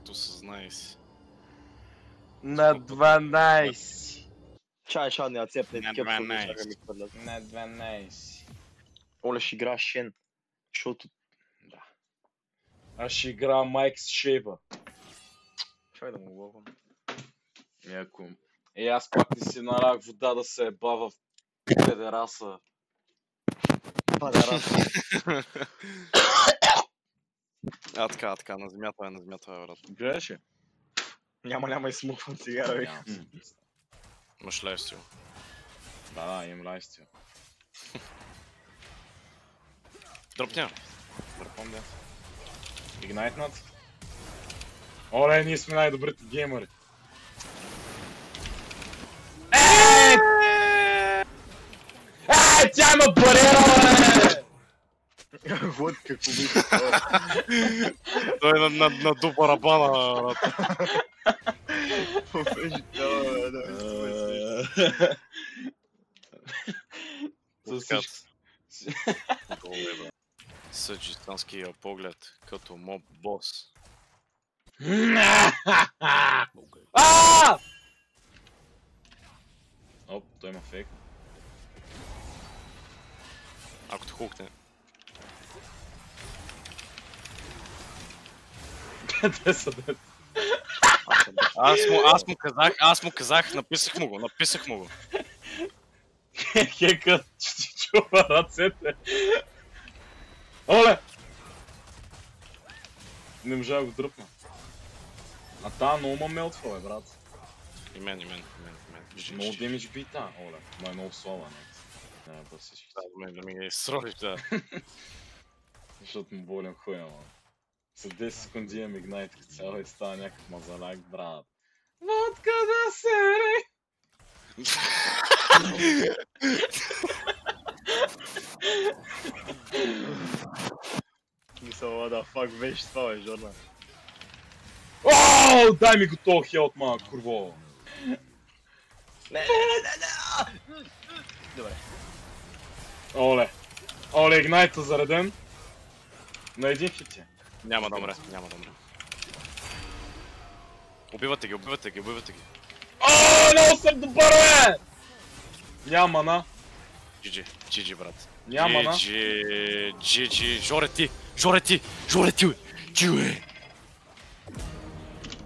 Кактус, знай си. На 12. Чай, не цепне На такива 12. шага ми хвърлят. На 12. Оле ще игра Шен. Защото... Да. Аз ще игра Майкс Шейба. Чай да му логвам. Яко. Аз пак не си налях вода да се еба в педераса. Падераса. Така, на земята е, брат. Гледаш ли? Няма и смуквам цигара, бе. Имаш лайфстил. Да, имам лайфстил. Дропня. Дърпам, да. Игнайтнат. Оле, ние сме най-добрите геймери. Тя има бариера, бе! Вот какво мисля. Той е на до барабана, брат. Съджитанския поглед, като моб бос. Оп, той има фейк. Ако те хукне. Те са дет. Аз му казах, написах му го. Хекът ще чува ръцете. Оле! Не можа да го дръпна. А та много ма мелтва, бе, брат. И мен. Много демидж бита, оле. Ма е много слава, не. Не, бър всички. Да ми сролиш, да. Защото му болен хуя, ман. За 10 секунди имам игнайт цяло и става някакъв мазаляк, брат. Водка да сере! Мисля, да, фак беше това, бе, Жорна. Ооо, дай ми го този хелт, ма, курво. Не. Добре. Оле, игнайта зареден. На един хит е. Няма да умре. Убивате ги. Ооо, много съм добър, бе! Няма мана. GG, брат. Няма мана. GG. Жоре ти, бе. Чуе.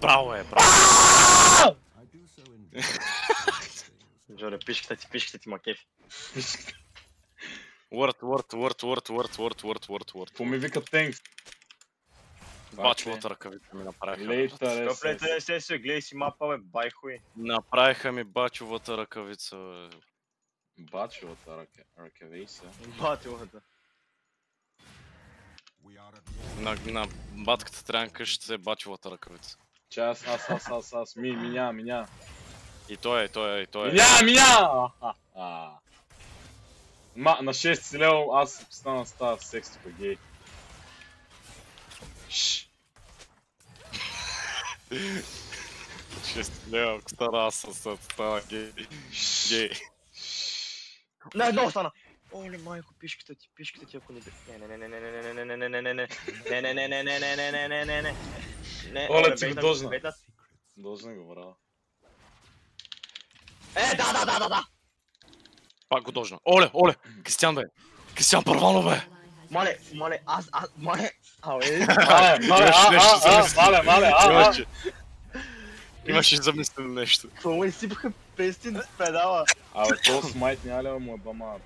Браво е, браво. Жоре, пишката ти макефи. Word. Какво ми вика тенкс? Бачовата ръкавица ми направиха. Топлете се, гледай си мапа, бе, байхуй. Направиха ми бачовата ръкавица, бе. Бачовата ръкавица. Батилата. На батката трябва на къщата е бачовата ръкавица. Че аз, миня. И той е. Миня! На 6 лево аз стана с тази секс тук, гей. Лева, ако стара аз стана гей. Не, едно остана! Оле, майко, пишката ти, ако не... Не. Оле, ти го дожна. Дожна го, браво. Да! Пак го дожна. Оле! Кристиан, бе! Кристиан Първанов, бе! Мале, мале! Имаше замислено нещо. Какво му изсипаха пестин с педала? Абе, то смайт няма ли му е бамат?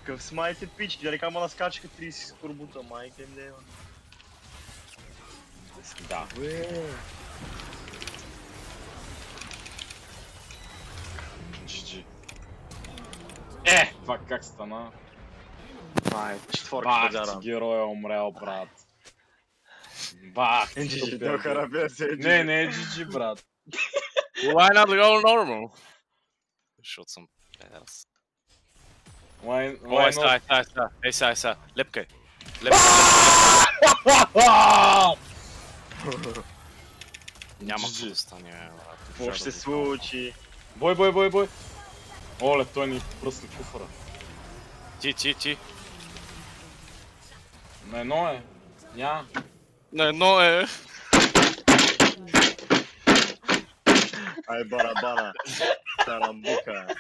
Къв смайт е пички, дали кама наскачаха 30 с турбута, майка им дева. Да. GG. Това как стана? Ай, четворка Бах, ти герой е умрял, брат. Бах, ти GG, Не е GG, брат. Why not go normal? Защото съм педерас. Ей са. Лепкай. Няма какво да стане, брат. Какво ще се случи? Бой. Оле, той ни пръсна куфара. Ти. На едно е. На едно е. Ай барабана. Тарамбука.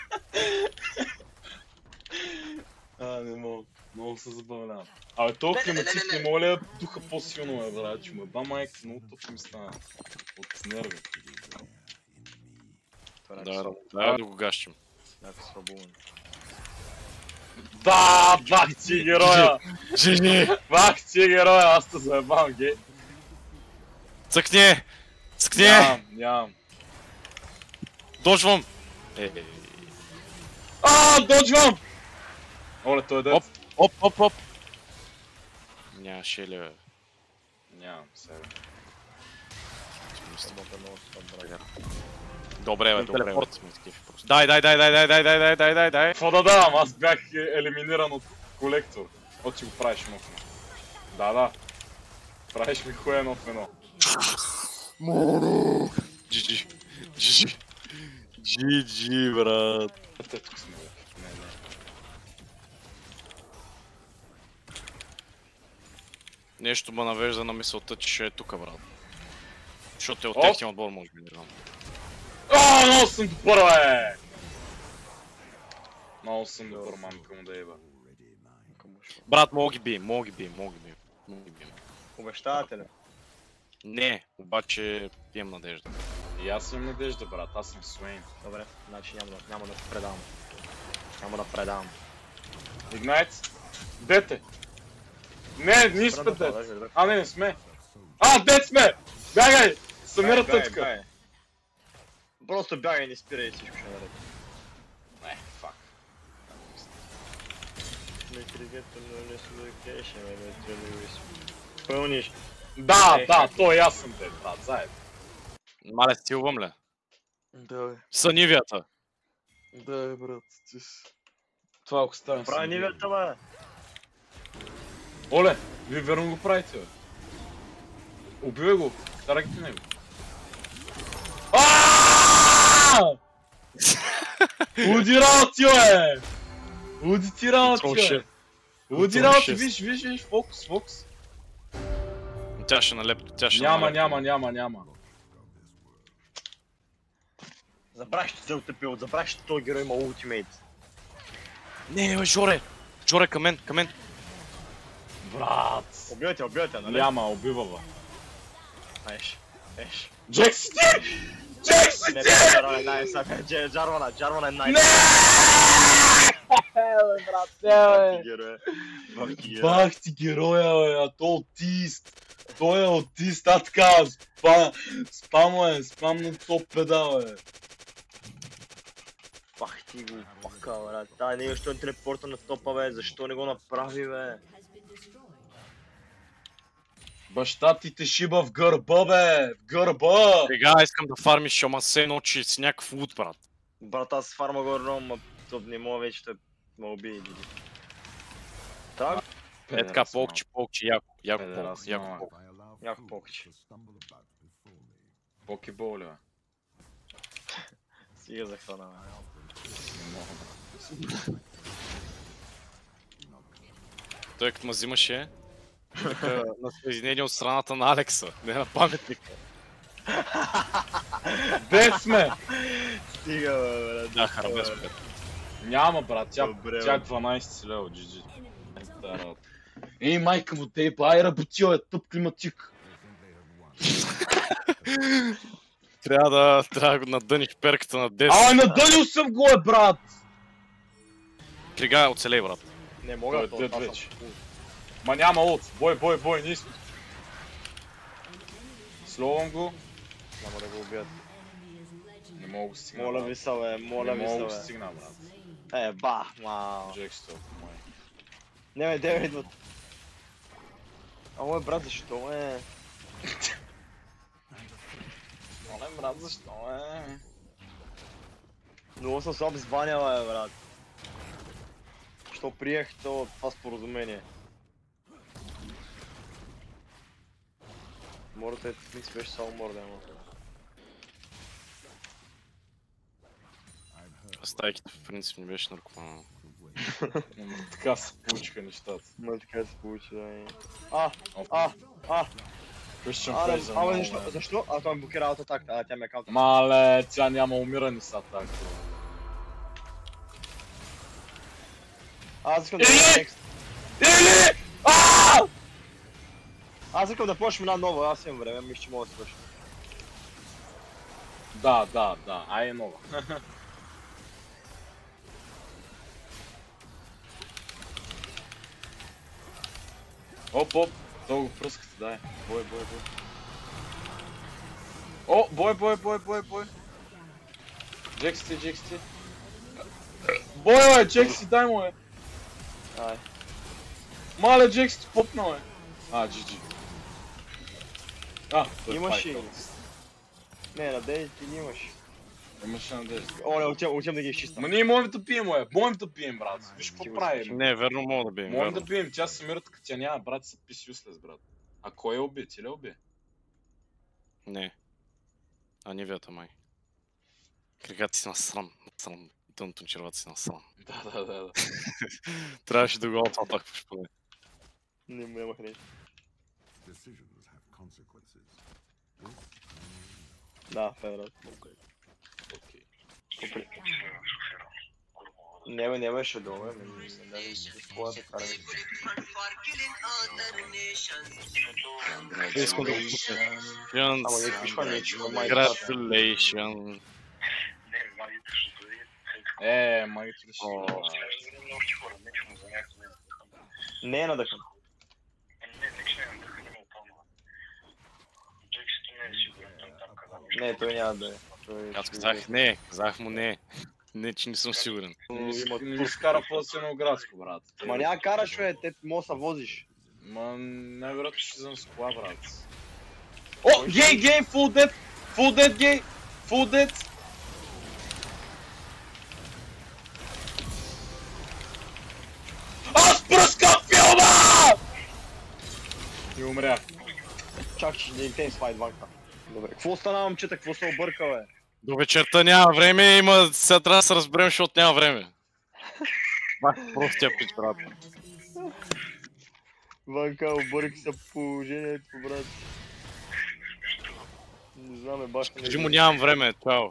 Не мога. Много се забавлявам. Абе, толкова климатик не моля духа по-силно, брат, че му ба майка, много тъпо ми стана. От нерви. Да го гащим. Някакъв свободен. Да, бах ти героя! Жени! Бах ти героя, аз те заебавам, гей. Цъкни! Цъкни! Нямам. Доджвам! Доджвам! Оле, той е дет. Оп! Нямаше ли, бе? Нямам, себе. Добре, дай. Какво да давам? Аз бях елиминиран от колектор. От че го правиш едно в едно. Да. Правиш ми хуя едно в едно. GG, брат. Те тук сме, бе. Не. Нещо ме навежда на мисълта, че ще е тука, брат. Защото е от техния отбор, може би, не знам. Много съм добър, бе! Много съм добър, мамка му да еба. Брат, мога ги би. Обещавате ли? Не, обаче имам надежда. И аз имам надежда, брат, аз съм Суейн. Добре, значи няма да предавам. Няма да предавам. Игнайт! Дете! Не, ние сме дет! Не сме! Дет сме! Бягай! Самира тъчка! Просто бягай, не спирай и всичко ще наред. Не, фак. Пълниш. Да, той аз съм дет, брат, заедно. Мале, стилвам ли? Да, Сънивията. да, брат, ти си. Това ако стане. Прави нивията, бе! Оле, вие верно го правите, бе. Убивай го, тараките него. Луди работи, бе! Луди ти работи, бе! Луди работи, виж, фокус. Тя ще налепи, Няма. Забравяш, че се отъпил, забравяш, че този герой има ултимейт. Не, бе, Жоре, към мен. Брат! Убивайте, нали? Няма, убива, бе. Еш. Джек си ти! Не, Джарван е най-сака, Джарван е най-сака. Бах ти героя, бе, а то аутист. Той е аутист, така, спам на топ педал, бе. Бах ти го, пака, брат. Тай, не защо е телепорта на топа, бе, защо не го направи, бе? Баща ти те шиба в гърба, бе! В гърба! Сега искам да фармиш, ама се едно, че си някакъв лут, брат. Брат, аз фарма го ром, ма топ не мога вече да ме убие. Так? Така, полкче, яко полкче. Покебол, бе. Стига за храна, бе. Той като ме взимаше, на съединение от страната на Алекса, не на паметника. Дет сме! Стига, бе, брат. Да, харабес, бе. Няма, брат, тя Добре, 12 си лева, GG. Ей, майка му тейпа, ай работил е тъп климатик. Трябва да го надъниш перката на 10. Надънил съм го, брат! Крига, оцелей, брат. Не мога, Той е дед вече. Ма няма ult, бой, ние сме. Словам го. Няма да го убият. Не мога го стигна. Моля ви се, бе, Не мога го стигна, брат. Бах, мау. Джек стоп, мой. Не, бе, де идват. Ой, брат, защо, бе? Оле, брат, защо, бе? Много съм слаб с баня, бе, брат. Що приех това споразумение? Мората е микс беше само морда, ама. Стайките в принцип не беше наркомана. Така се получиха нещата. Ма така се получи, да. Christian Абе, Fraser абе, много защо? е. Защо? А той ми блокира аутатак, а тя ме каунта. Мале, тя няма умирани с атака. Аз искам да видя текст. Или! Аз искам да почнем една нова, аз имам време, мисля, че мога да свършим. Да, ай е нова. Оп, то го пръскате, дай. Бой. О, бой. Джекси. Бой, Джекси, дай му е. Ай. Мале, Джекси ти попнал е. GG. Той Имаш файт, ли? то. Не, надежда ти ги имаш. Имаше надежда. О, не, отивам да ги изчистам. Ма ние можем да пием, Можем да пием, брат. Виж какво правим. Не, верно мога да бием, Можем верно. да пием, тя самира така, тя няма, брат, са пис юслес, брат. А кой я уби? Ти ли я уби? Не. Нивията май. Краката си насрам. Дъното на червата си насрам. Да. Трябваше да го отатакваш поне. Не му нямах нещо. Decisions have consequences. Да, феврат. Окей. Не ще долу, не какво да караме. Искам да го пусна. Ама не пишва нещо, май Congratulations. Майто ли ще О. Не е надъхан. Не, той няма да е. Аз казах не, казах му не. Не, че не съм сигурен. Не ми скара по-силно градско, брат. Ма няма караш, бе, те може да возиш. Ма най-вероятно ще съм с кола, брат. О, гей, full dead, гей, full dead. Аз пръскам филма! И умрях. Чак, че не интенс файт ванка. Добре, какво стана, момчета, какво се обърка, бе? До вечерта няма време, сега трябва да се разберем, защото няма време. Простия пич, брат. Ванка, обърка се положението, брат. Не знаме, баш. Кажи му нямам време, чао.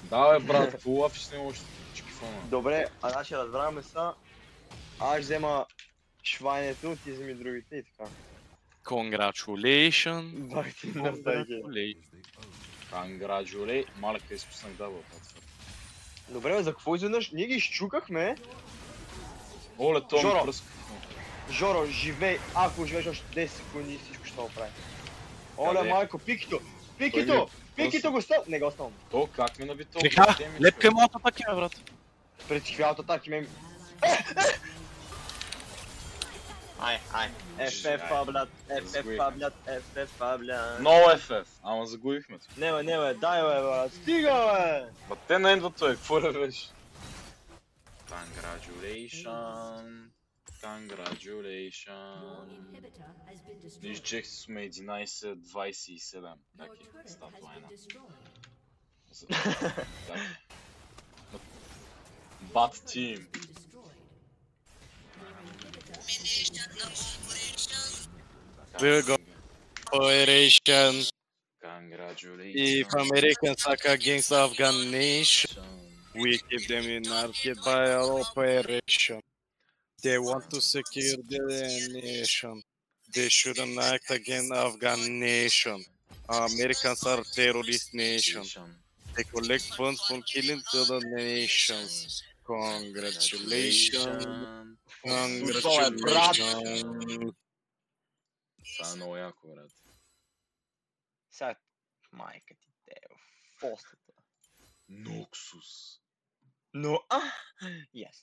Да, бе, брат, фулав ще снимам още чекифона. Добре, а значи разбраваме са. Аз взема швайнето, ти вземи другите и така. Congratulations. Бах ти на тайге. Congratulate. Малека изпуснах дабъл. Добре, бе, за какво изведнъж? Ние ги изчукахме. Оле, то ми Жоро. пръска. Жоро, живей, ако живееш още 10 секунди, всичко ще направи. Оле, Къде? майко, Пикито! Той Пикито! ми Пикито го стъл! Не го оставам. То как ми наби то? Така, лепка малко такива, брат. Пред хвялата атаки ме... Ай. FF, блядь, FF, блядь, FF, блядь. Много FF, ама загубихме. Не, бе, дай, бе, брат. Стига, бе! Ма те не идват той, какво да беше? Congratulations. Виж, чех сме 11-27. Как е стат лайна? Bad team. We go operation. Congratulations. If Americans attack against Afghan nation, we keep them in market by our operation. They want to secure the nation. They shouldn't act against Afghan nation. Americans are terrorist nation. They collect funds from killing other nations. Congratulations. Congratulations. Това е много яко, брат. Сега, майка ти те, в фостата. Ноксус. Но, yes.